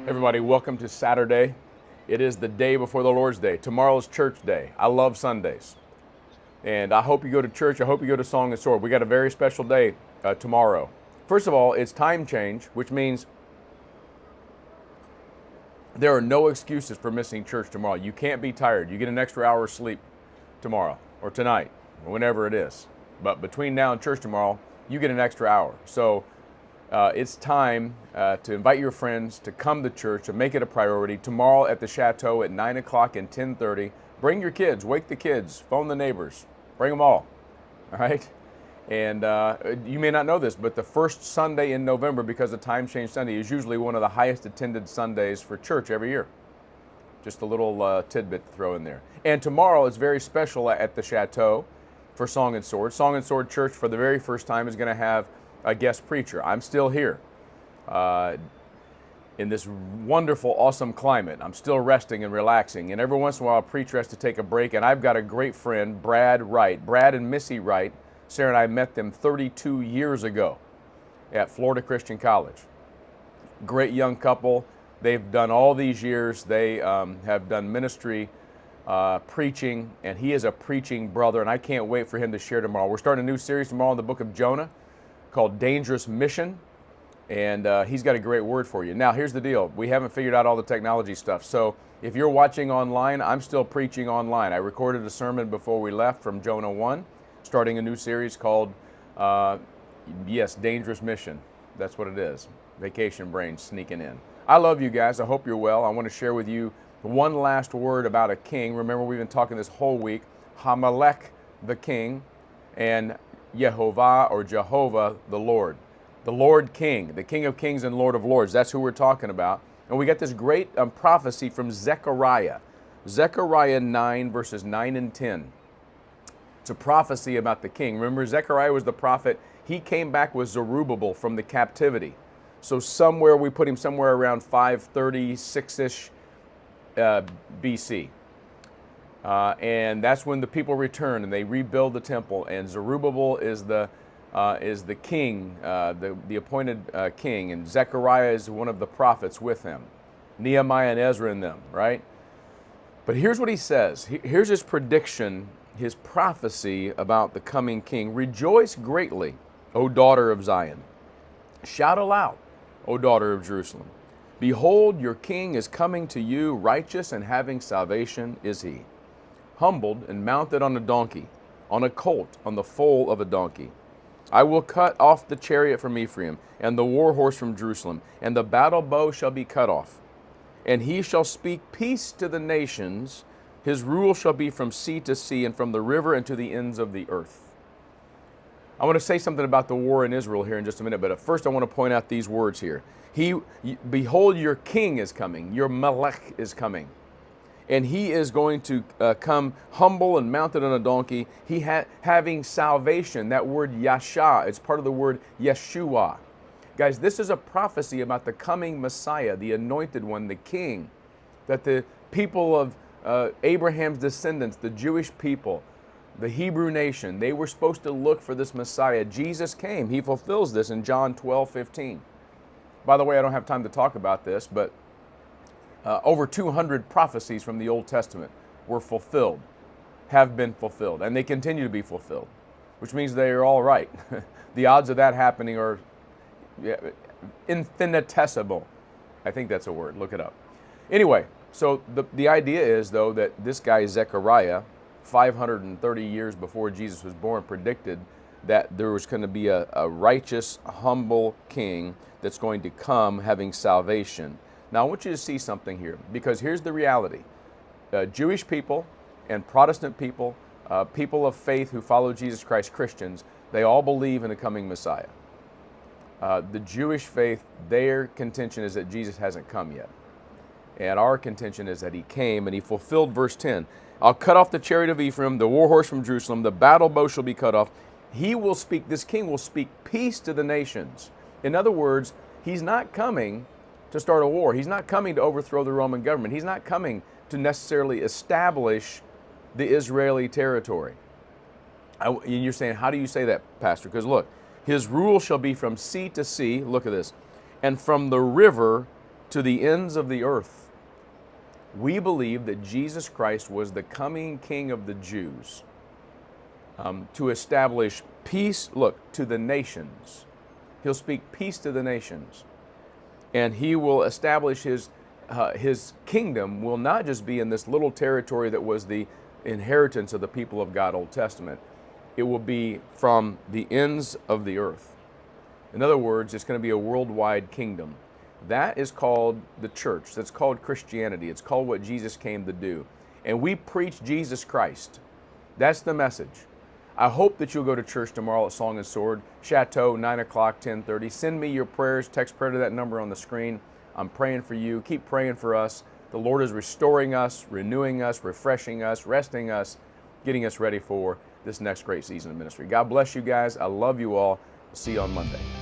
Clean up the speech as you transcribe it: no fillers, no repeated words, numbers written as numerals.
Everybody, welcome to Saturday. It is the day before the Lord's Day. Tomorrow's church day. I love Sundays. And I hope you go to church. I hope you go to Song and Sword. We got a very special day tomorrow. First of all, it's time change, which means there are no excuses for missing church tomorrow. You can't be tired. You get an extra hour of sleep tomorrow or tonight or whenever it is. But between now and church tomorrow, you get an extra hour. So it's time to invite your friends to come to church, to make it a priority. Tomorrow at the Chateau at 9 o'clock and 10:30. Bring your kids, wake the kids, phone the neighbors, bring them all right? And you may not know this, but the first Sunday in November, because of Time Change Sunday, is usually one of the highest attended Sundays for church every year. Just a little tidbit to throw in there. And tomorrow is very special at the Chateau for Song and Sword. Song and Sword Church, for the very first time, is going to have a guest preacher. I'm still here in this wonderful, awesome climate. I'm still resting and relaxing. And every once in a while, a preacher has to take a break. And I've got a great friend, Brad Wright. Brad and Missy Wright. Sarah and I met them 32 years ago at Florida Christian College. Great young couple. They've done all these years. They have done ministry, preaching, and he is a preaching brother, and I can't wait for him to share tomorrow. We're starting a new series tomorrow in the book of Jonah called Dangerous Mission, and he's got a great word for you. Now, here's the deal. We haven't figured out all the technology stuff, so if you're watching online, I'm still preaching online. I recorded a sermon before we left from Jonah 1, starting a new series called, Dangerous Mission. That's what it is. Vacation brain sneaking in. I love you guys. I hope you're well. I want to share with you one last word about a king. Remember, we've been talking this whole week, Hamelech, the king, and Yehovah or Jehovah, the Lord King, the King of Kings and Lord of Lords. That's who we're talking about. And we got this great prophecy from Zechariah. Zechariah 9, verses 9 and 10. It's a prophecy about the king. Remember, Zechariah was the prophet. He came back with Zerubbabel from the captivity. So we put him somewhere around 536-ish BC. And that's when the people return and they rebuild the temple. And Zerubbabel is the king, the appointed king. And Zechariah is one of the prophets with him. Nehemiah and Ezra and them, right? But here's what he says. Here's his prediction, his prophecy about the coming king. Rejoice greatly, O daughter of Zion. Shout aloud, O daughter of Jerusalem. Behold, your king is coming to you, righteous and having salvation is he. Humbled and mounted on a donkey, on a colt, on the foal of a donkey. I will cut off the chariot from Ephraim, and the warhorse from Jerusalem, and the battle bow shall be cut off. And he shall speak peace to the nations. His rule shall be from sea to sea, and from the river and to the ends of the earth. I want to say something about the war in Israel here in just a minute, but first I want to point out these words here. Behold, your king is coming, your Melech is coming. And he is going to come humble and mounted on a donkey. Having salvation. That word Yasha, it's part of the word Yeshua. Guys, this is a prophecy about the coming Messiah, the anointed one, the king. That the people of Abraham's descendants, the Jewish people, the Hebrew nation, they were supposed to look for this Messiah. Jesus came. He fulfills this in John 12:15. By the way, I don't have time to talk about this, but over 200 prophecies from the Old Testament were fulfilled, have been fulfilled, and they continue to be fulfilled, which means they are all right. The odds of that happening are infinitesimal. I think that's a word. Look it up. Anyway, so the idea is, though, that this guy Zechariah, 530 years before Jesus was born, predicted that there was going to be a righteous, humble king that's going to come having salvation. Now, I want you to see something here, because here's the reality. Jewish people and Protestant people, people of faith who follow Jesus Christ, Christians, they all believe in a coming Messiah. The Jewish faith, their contention is that Jesus hasn't come yet. And our contention is that he came and he fulfilled verse 10. I'll cut off the chariot of Ephraim, the warhorse from Jerusalem, the battle bow shall be cut off. This king will speak peace to the nations. In other words, he's not coming to start a war. He's not coming to overthrow the Roman government. He's not coming to necessarily establish the Israeli territory. And you're saying, how do you say that, Pastor? Because look, his rule shall be from sea to sea, look at this, and from the river to the ends of the earth. We believe that Jesus Christ was the coming King of the Jews, to establish peace, look, to the nations. He'll speak peace to the nations. And he will establish his kingdom will not just be in this little territory that was the inheritance of the people of God, Old Testament. It will be from the ends of the earth. In other words, it's going to be a worldwide kingdom. That is called the church. That's called Christianity. It's called what Jesus came to do. And we preach Jesus Christ. That's the message. I hope that you'll go to church tomorrow at Song and Sword, Chateau, 9 o'clock, 10:30. Send me your prayers. Text prayer to that number on the screen. I'm praying for you. Keep praying for us. The Lord is restoring us, renewing us, refreshing us, resting us, getting us ready for this next great season of ministry. God bless you guys. I love you all. See you on Monday.